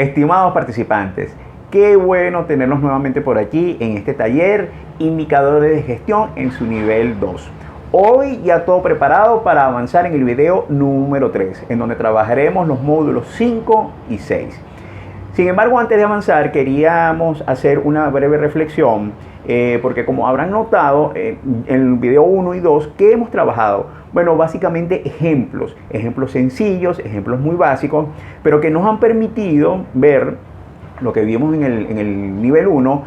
Estimados participantes, qué bueno tenerlos nuevamente por aquí en este taller Indicadores de Gestión en su nivel 2. Hoy ya todo preparado para avanzar en el video número 3, en donde trabajaremos los módulos 5 y 6. Sin embargo, antes de avanzar, queríamos hacer una breve reflexión, porque como habrán notado en el video 1 y 2, ¿qué hemos trabajado? Bueno, básicamente ejemplos sencillos, ejemplos muy básicos, pero que nos han permitido ver lo que vimos en el nivel 1,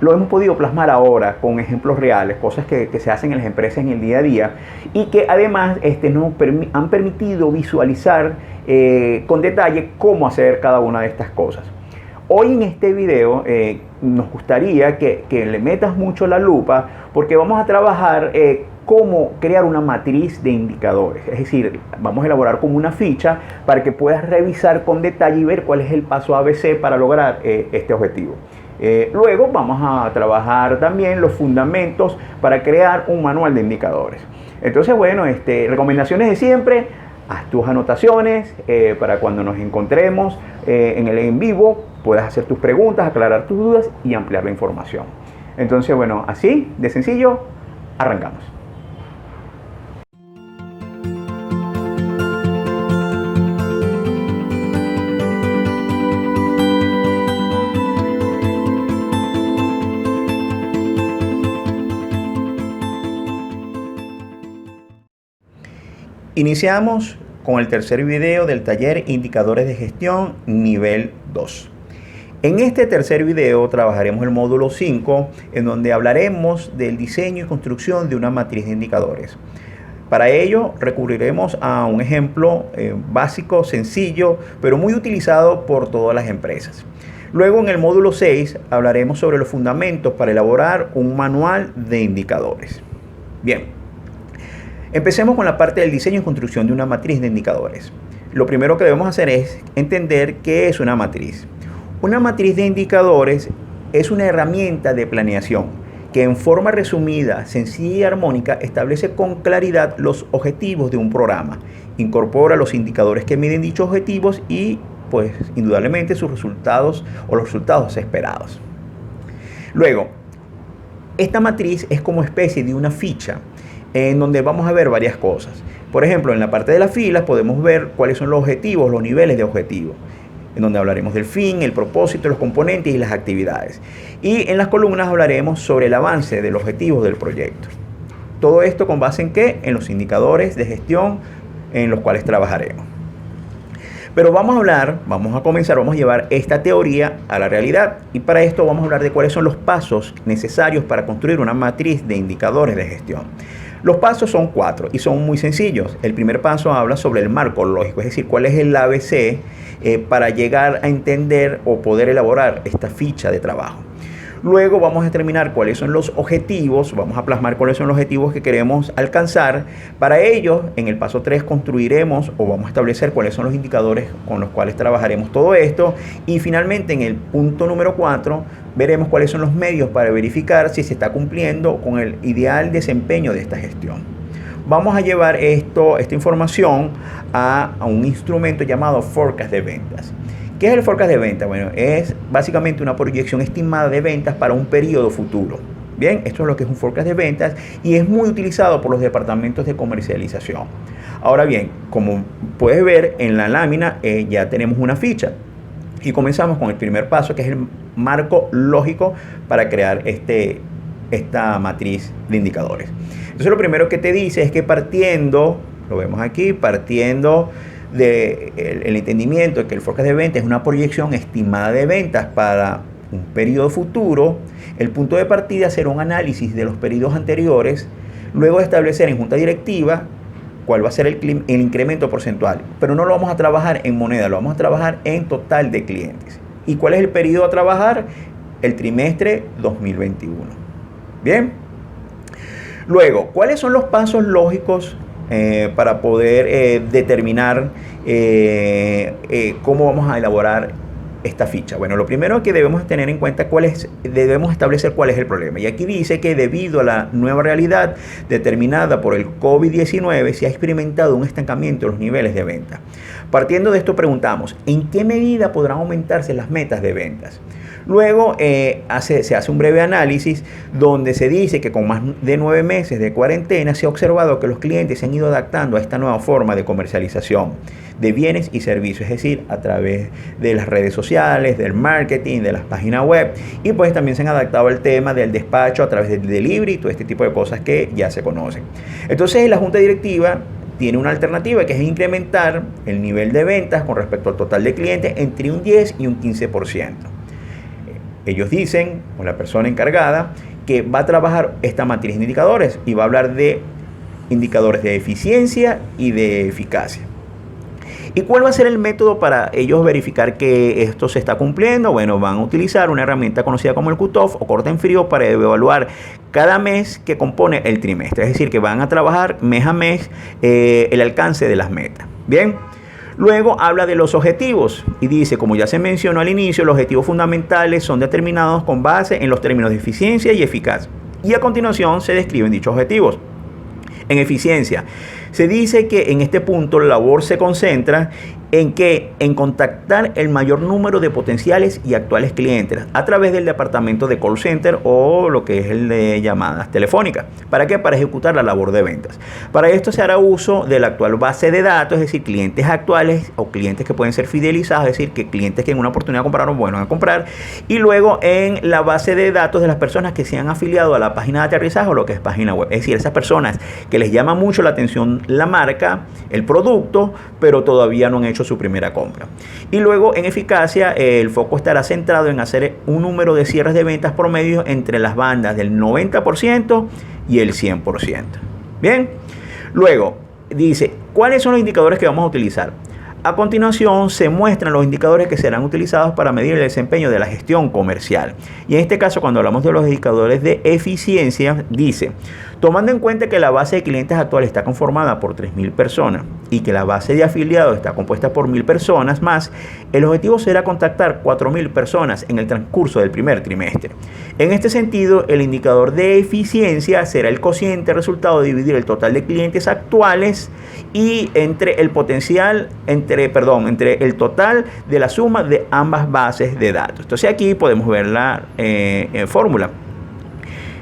lo hemos podido plasmar ahora con ejemplos reales, cosas que se hacen en las empresas en el día a día y que además nos han permitido visualizar con detalle cómo hacer cada una de estas cosas. Hoy en este video nos gustaría que le metas mucho la lupa porque vamos a trabajar cómo crear una matriz de indicadores. Es decir, vamos a elaborar como una ficha para que puedas revisar con detalle y ver cuál es el paso ABC para lograr este objetivo. Luego vamos a trabajar también los fundamentos para crear un manual de indicadores. Entonces, bueno, recomendaciones de siempre. Haz tus anotaciones para cuando nos encontremos en el en vivo puedas hacer tus preguntas, aclarar tus dudas y ampliar la información. Entonces, bueno, así de sencillo, arrancamos. Iniciamos con el tercer video del taller Indicadores de Gestión nivel 2. En este tercer video trabajaremos el módulo 5, en donde hablaremos del diseño y construcción de una matriz de indicadores. Para ello recurriremos a un ejemplo básico, sencillo, pero muy utilizado por todas las empresas. Luego en el módulo 6 hablaremos sobre los fundamentos para elaborar un manual de indicadores. Bien. Empecemos con la parte del diseño y construcción de una matriz de indicadores. Lo primero que debemos hacer es entender qué es una matriz. Una matriz de indicadores es una herramienta de planeación que en forma resumida, sencilla y armónica establece con claridad los objetivos de un programa, incorpora los indicadores que miden dichos objetivos y, pues, indudablemente sus resultados o los resultados esperados. Luego, esta matriz es como especie de una ficha en donde vamos a ver varias cosas. Por ejemplo, en la parte de las filas podemos ver cuáles son los objetivos, los niveles de objetivos, en donde hablaremos del fin, el propósito, los componentes y las actividades. Y en las columnas hablaremos sobre el avance del objetivo del proyecto. Todo esto con base en ¿qué? En los indicadores de gestión en los cuales trabajaremos. Pero vamos a llevar esta teoría a la realidad y para esto vamos a hablar de cuáles son los pasos necesarios para construir una matriz de indicadores de gestión. Los pasos son 4 y son muy sencillos. El primer paso habla sobre el marco lógico, es decir, cuál es el ABC para llegar a entender o poder elaborar esta ficha de trabajo. Luego vamos a determinar cuáles son los objetivos, vamos a plasmar cuáles son los objetivos que queremos alcanzar. Para ello, en el paso 3 construiremos o vamos a establecer cuáles son los indicadores con los cuales trabajaremos todo esto. Y finalmente, en el punto número 4, veremos cuáles son los medios para verificar si se está cumpliendo con el ideal desempeño de esta gestión. Vamos a llevar esta información a un instrumento llamado Forecast de ventas. ¿Qué es el forecast de ventas? Bueno, es básicamente una proyección estimada de ventas para un periodo futuro. Bien, esto es lo que es un forecast de ventas y es muy utilizado por los departamentos de comercialización. Ahora bien, como puedes ver en la lámina ya tenemos una ficha y comenzamos con el primer paso, que es el marco lógico para crear esta matriz de indicadores. Entonces lo primero que te dice es que partiendo, lo vemos aquí, partiendo del entendimiento de que el forecast de ventas es una proyección estimada de ventas para un periodo futuro, el punto de partida será un análisis de los periodos anteriores, luego de establecer en junta directiva cuál va a ser el incremento porcentual, pero no lo vamos a trabajar en moneda, lo vamos a trabajar en total de clientes. ¿Y cuál es el periodo a trabajar? El trimestre 2021. Bien. Luego, ¿cuáles son los pasos lógicos para poder determinar cómo vamos a elaborar esta ficha? Bueno, lo primero que debemos tener en cuenta debemos establecer cuál es el problema. Y aquí dice que debido a la nueva realidad determinada por el COVID-19 se ha experimentado un estancamiento en los niveles de venta. Partiendo de esto preguntamos, ¿en qué medida podrán aumentarse las metas de ventas? Luego se hace un breve análisis donde se dice que con más de 9 meses de cuarentena se ha observado que los clientes se han ido adaptando a esta nueva forma de comercialización de bienes y servicios, es decir, a través de las redes sociales, del marketing, de las páginas web, y pues también se han adaptado al tema del despacho a través del delivery y todo este tipo de cosas que ya se conocen. Entonces la junta directiva tiene una alternativa que es incrementar el nivel de ventas con respecto al total de clientes entre un 10 y un 15%. Ellos dicen, o la persona encargada, que va a trabajar esta matriz de indicadores y va a hablar de indicadores de eficiencia y de eficacia. ¿Y cuál va a ser el método para ellos verificar que esto se está cumpliendo? Bueno, van a utilizar una herramienta conocida como el cutoff o corte en frío para evaluar cada mes que compone el trimestre. Es decir, que van a trabajar mes a mes el alcance de las metas. Bien. Luego habla de los objetivos y dice, como ya se mencionó al inicio, los objetivos fundamentales son determinados con base en los términos de eficiencia y eficacia. Y a continuación se describen dichos objetivos. En eficiencia, se dice que en este punto la labor se concentra en contactar el mayor número de potenciales y actuales clientes a través del departamento de call center o lo que es el de llamadas telefónicas. ¿Para qué? Para ejecutar la labor de ventas. Para esto se hará uso de la actual base de datos, es decir, clientes actuales o clientes que pueden ser fidelizados, es decir, que clientes que en una oportunidad compraron, bueno, a comprar, y luego en la base de datos de las personas que se han afiliado a la página de aterrizaje o lo que es página web. Es decir, esas personas que les llama mucho la atención la marca, el producto, pero todavía no han hecho su primera compra. Y luego en eficacia el foco estará centrado en hacer un número de cierres de ventas promedio entre las bandas del 90% y el 100%. Bien, luego dice, ¿cuáles son los indicadores que vamos a utilizar? A continuación se muestran los indicadores que serán utilizados para medir el desempeño de la gestión comercial. Y en este caso, cuando hablamos de los indicadores de eficiencia, dice, tomando en cuenta que la base de clientes actual está conformada por 3.000 personas y que la base de afiliados está compuesta por 1.000 personas más, el objetivo será contactar 4.000 personas en el transcurso del primer trimestre. En este sentido, el indicador de eficiencia será el cociente resultado de dividir el total de clientes actuales y entre el total de la suma de ambas bases de datos. Entonces aquí podemos ver la fórmula.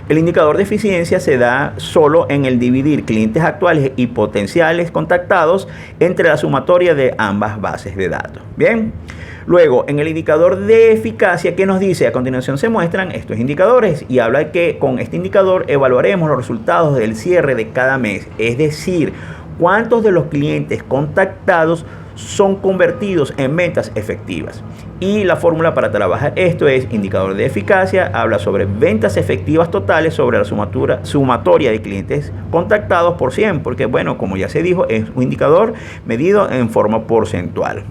El indicador de eficiencia se da solo en el dividir clientes actuales y potenciales contactados entre la sumatoria de ambas bases de datos. Bien. Luego, en el indicador de eficacia, ¿qué nos dice? A continuación se muestran estos indicadores y habla de que con este indicador evaluaremos los resultados del cierre de cada mes. Es decir, cuántos de los clientes contactados son convertidos en ventas efectivas. Y la fórmula para trabajar esto es indicador de eficacia, habla sobre ventas efectivas totales sobre la sumatoria de clientes contactados por 100, porque bueno, como ya se dijo, es un indicador medido en forma porcentual.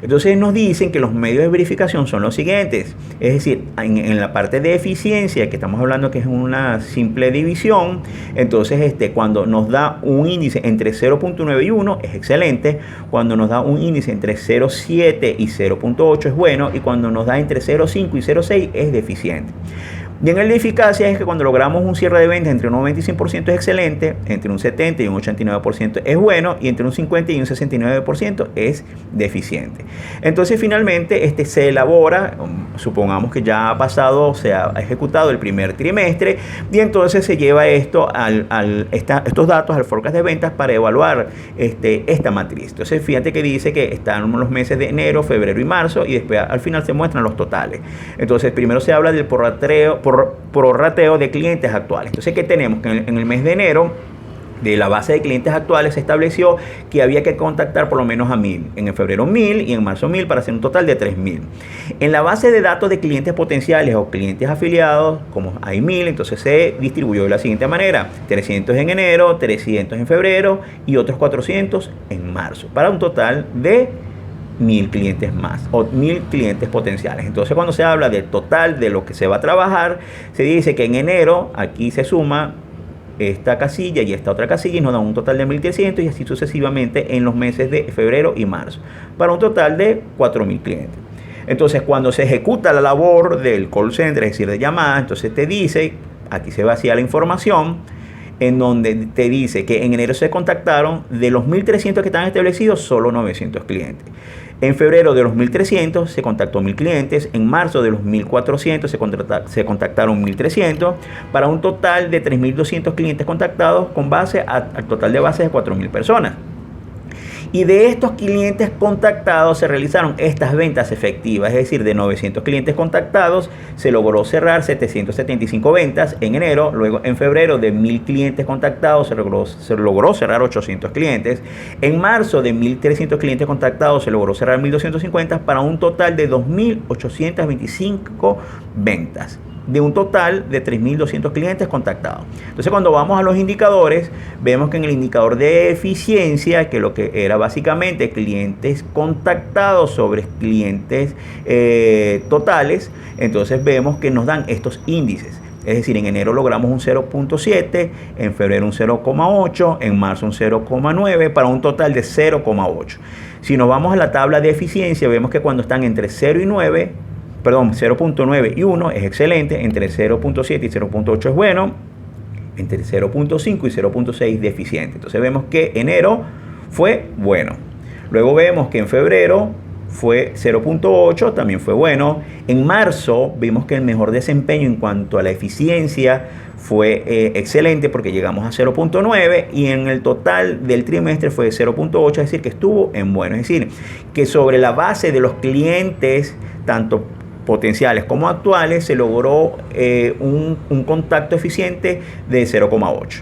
Entonces nos dicen que los medios de verificación son los siguientes, es decir, en la parte de eficiencia, que estamos hablando que es una simple división, entonces cuando nos da un índice entre 0.9 y 1 es excelente, cuando nos da un índice entre 0.7 y 0.8 es bueno, y cuando nos da entre 0.5 y 0.6 es deficiente. Y en el de eficacia es que cuando logramos un cierre de ventas entre un 95% es excelente, entre un 70% y un 89% es bueno, y entre un 50% y un 69% es deficiente. Entonces finalmente se elabora, supongamos que ya ha pasado, se ha ejecutado el primer trimestre, y entonces se lleva estos datos al forecast de ventas para evaluar esta matriz. Entonces fíjate que dice que están los meses de enero, febrero y marzo, y después al final se muestran los totales. Entonces primero se habla del prorrateo de clientes actuales. Entonces, ¿qué tenemos? Que en el mes de enero, de la base de clientes actuales, se estableció que había que contactar por lo menos a 1.000. En febrero 1.000 y en marzo 1.000 para hacer un total de 3.000. En la base de datos de clientes potenciales o clientes afiliados, como hay 1.000, entonces se distribuyó de la siguiente manera: 300 en enero, 300 en febrero y otros 400 en marzo, para un total de 1.000 clientes más o 1.000 clientes potenciales. Entonces, cuando se habla del total de lo que se va a trabajar, se dice que en enero aquí se suma esta casilla y esta otra casilla y nos da un total de 1.300, y así sucesivamente en los meses de febrero y marzo, para un total de 4.000 clientes. Entonces, cuando se ejecuta la labor del call center, es decir, de llamada, entonces te dice, aquí se vacía la información, en donde te dice que en enero se contactaron de los 1.300 que están establecidos, solo 900 clientes. En febrero de los 1.300 se contactó 1.000 clientes. En marzo de los 1.400 se contactaron 1.300 para un total de 3.200 clientes contactados con base al total de bases de 4.000 personas. Y de estos clientes contactados se realizaron estas ventas efectivas, es decir, de 900 clientes contactados se logró cerrar 775 ventas en enero. Luego en febrero de 1.000 clientes contactados se logró cerrar 800 clientes. En marzo de 1.300 clientes contactados se logró cerrar 1.250 para un total de 2.825 ventas, de un total de 3.200 clientes contactados. Entonces, cuando vamos a los indicadores, vemos que en el indicador de eficiencia, que lo que era básicamente clientes contactados sobre clientes totales, entonces vemos que nos dan estos índices. Es decir, en enero logramos un 0.7, en febrero un 0.8, en marzo un 0.9, para un total de 0.8. Si nos vamos a la tabla de eficiencia, vemos que cuando están entre 0 y 9, 0.9 y 1 es excelente, entre 0.7 y 0.8 es bueno, entre 0.5 y 0.6 deficiente. Entonces vemos que enero fue bueno. Luego vemos que en febrero fue 0.8, también fue bueno. En marzo vimos que el mejor desempeño en cuanto a la eficiencia fue excelente, porque llegamos a 0.9, y en el total del trimestre fue 0.8, es decir, que estuvo en bueno. Es decir, que sobre la base de los clientes, tanto potenciales como actuales, se logró un contacto eficiente de 0.8.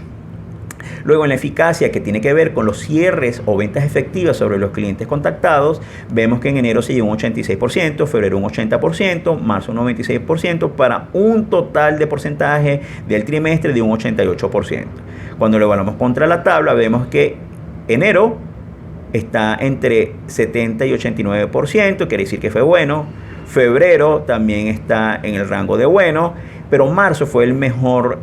Luego, en la eficacia, que tiene que ver con los cierres o ventas efectivas sobre los clientes contactados, vemos que en enero se llevó un 86%, febrero un 80%, marzo un 96%, para un total de porcentaje del trimestre de un 88%. Cuando lo evaluamos contra la tabla, vemos que enero está entre 70 y 89%, quiere decir que fue bueno. Febrero también está en el rango de bueno, pero marzo fue el mejor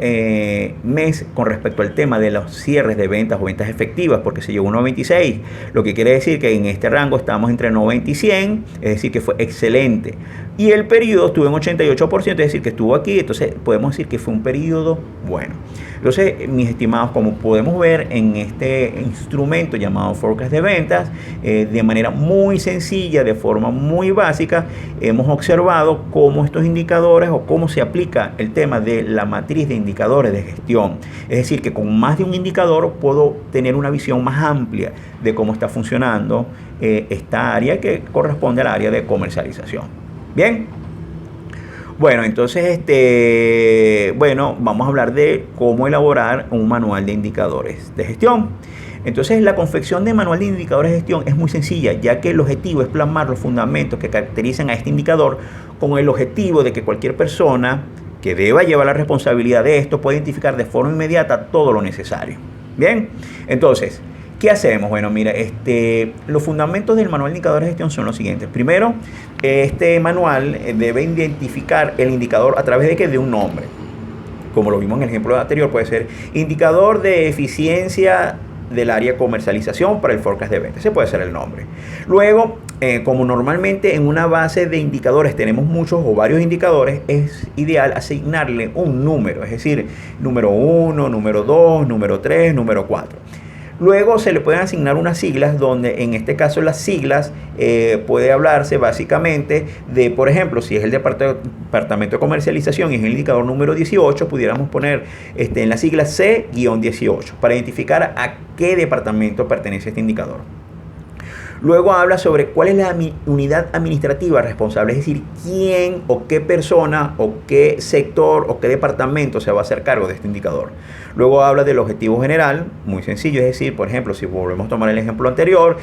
mes con respecto al tema de los cierres de ventas o ventas efectivas, porque se llevó un 96, lo que quiere decir que en este rango estamos entre 90 y 100, es decir, que fue excelente. Y el periodo estuvo en 88%, es decir, que estuvo aquí, entonces podemos decir que fue un periodo bueno. Entonces, mis estimados, como podemos ver en este instrumento llamado Forecast de ventas, de manera muy sencilla, de forma muy básica, hemos observado cómo estos indicadores o cómo se aplica el tema de la matriz de indicadores de gestión. Es decir, que con más de un indicador puedo tener una visión más amplia de cómo está funcionando esta área que corresponde al área de comercialización. Bien. Bueno, entonces, vamos a hablar de cómo elaborar un manual de indicadores de gestión. Entonces, la confección de manual de indicadores de gestión es muy sencilla, ya que el objetivo es plasmar los fundamentos que caracterizan a este indicador, con el objetivo de que cualquier persona que deba llevar la responsabilidad de esto pueda identificar de forma inmediata todo lo necesario. Bien, entonces, ¿qué hacemos? Bueno, mira, los fundamentos del manual de indicadores de gestión son los siguientes. Primero, este manual debe identificar el indicador a través de un nombre. Como lo vimos en el ejemplo anterior, puede ser indicador de eficiencia del área comercialización para el forecast de ventas. Ese puede ser el nombre. Luego, como normalmente en una base de indicadores tenemos muchos o varios indicadores, es ideal asignarle un número, es decir, número 1, número 2, número 3, número 4. Luego se le pueden asignar unas siglas, donde en este caso las siglas puede hablarse básicamente de, por ejemplo, si es el departamento de comercialización y es el indicador número 18, pudiéramos poner en la sigla C-18 para identificar a qué departamento pertenece este indicador. Luego habla sobre cuál es la unidad administrativa responsable, es decir, quién o qué persona o qué sector o qué departamento se va a hacer cargo de este indicador. Luego habla del objetivo general, muy sencillo, es decir, por ejemplo, si volvemos a tomar el ejemplo anterior,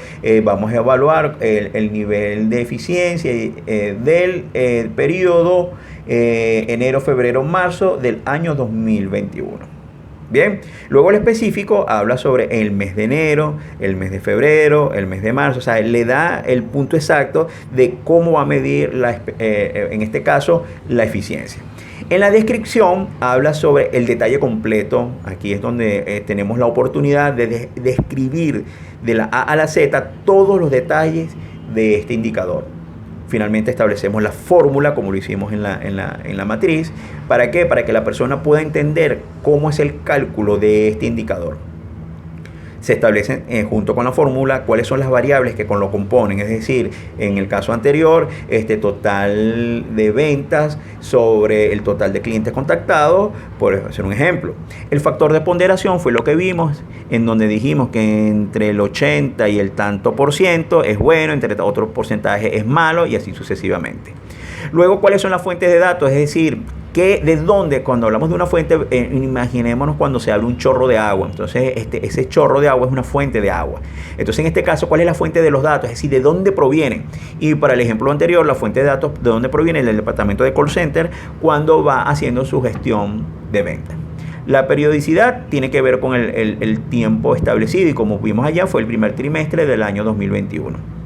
vamos a evaluar el nivel de eficiencia del periodo enero, febrero, marzo del año 2021. Bien, luego el específico habla sobre el mes de enero, el mes de febrero, el mes de marzo, o sea, le da el punto exacto de cómo va a medir, en este caso, la eficiencia. En la descripción habla sobre el detalle completo. Aquí es donde tenemos la oportunidad de describir de la A a la Z todos los detalles de este indicador. Finalmente establecemos la fórmula, como lo hicimos en la matriz. ¿Para qué? Para que la persona pueda entender cómo es el cálculo de este indicador. Se establecen junto con la fórmula cuáles son las variables que lo componen, es decir, en el caso anterior, este total de ventas sobre el total de clientes contactados, por hacer un ejemplo. El factor de ponderación fue lo que vimos, en donde dijimos que entre el 80 y el tanto por ciento es bueno, entre otro porcentaje es malo, y así sucesivamente. Luego, ¿cuáles son las fuentes de datos? Es decir, ¿de dónde? Cuando hablamos de una fuente, imaginémonos cuando se habla un chorro de agua. Entonces, ese chorro de agua es una fuente de agua. Entonces, en este caso, ¿cuál es la fuente de los datos? Es decir, ¿de dónde provienen? Y para el ejemplo anterior, la fuente de datos, ¿de dónde proviene? Del departamento de call center cuando va haciendo su gestión de venta. La periodicidad tiene que ver con el tiempo establecido, y como vimos allá, fue el primer trimestre del año 2021.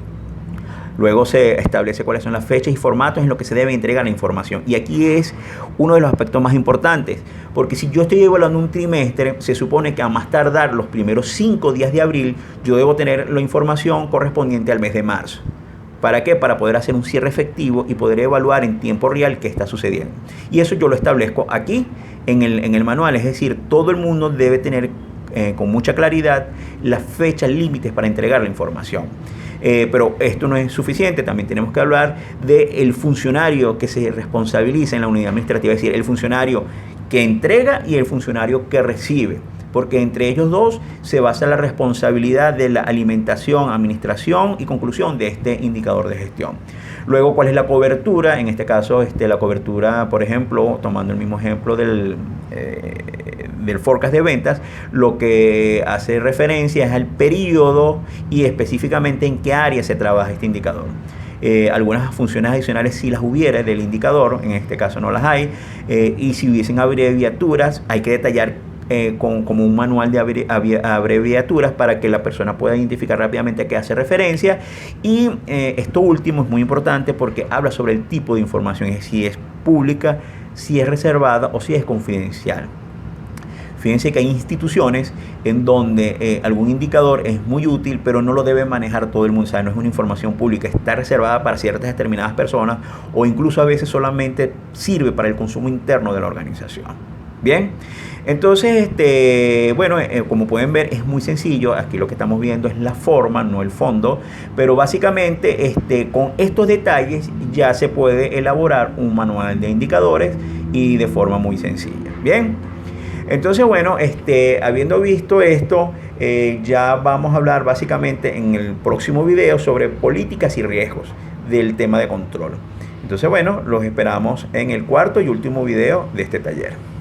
Luego se establece cuáles son las fechas y formatos en los que se debe entregar la información. Y aquí es uno de los aspectos más importantes, porque si yo estoy evaluando un trimestre, se supone que a más tardar los primeros 5 días de abril, yo debo tener la información correspondiente al mes de marzo. ¿Para qué? Para poder hacer un cierre efectivo y poder evaluar en tiempo real qué está sucediendo. Y eso yo lo establezco aquí en el manual, es decir, todo el mundo debe tener con mucha claridad las fechas límites para entregar la información. Pero esto no es suficiente, también tenemos que hablar del funcionario que se responsabiliza en la unidad administrativa, es decir, el funcionario que entrega y el funcionario que recibe, porque entre ellos dos se basa la responsabilidad de la alimentación, administración y conclusión de este indicador de gestión. Luego, ¿cuál es la cobertura? En este caso, la cobertura, por ejemplo, tomando el mismo ejemplo del forecast de ventas, lo que hace referencia es al periodo y específicamente en qué área se trabaja este indicador. Algunas funciones adicionales sí las hubiera del indicador, en este caso no las hay, y si hubiesen abreviaturas hay que detallar como un manual de abreviaturas para que la persona pueda identificar rápidamente a qué hace referencia. Y esto último es muy importante porque habla sobre el tipo de información, es si es pública, si es reservada o si es confidencial. Fíjense que hay instituciones en donde algún indicador es muy útil, pero no lo debe manejar todo el mundo. O sea, no es una información pública, está reservada para ciertas determinadas personas, o incluso a veces solamente sirve para el consumo interno de la organización. Bien, entonces, bueno, como pueden ver, es muy sencillo. Aquí lo que estamos viendo es la forma, no el fondo, pero básicamente con estos detalles ya se puede elaborar un manual de indicadores y de forma muy sencilla. Bien, entonces, bueno, habiendo visto esto, ya vamos a hablar básicamente en el próximo video sobre políticas y riesgos del tema de control. Entonces, bueno, los esperamos en el cuarto y último video de este taller.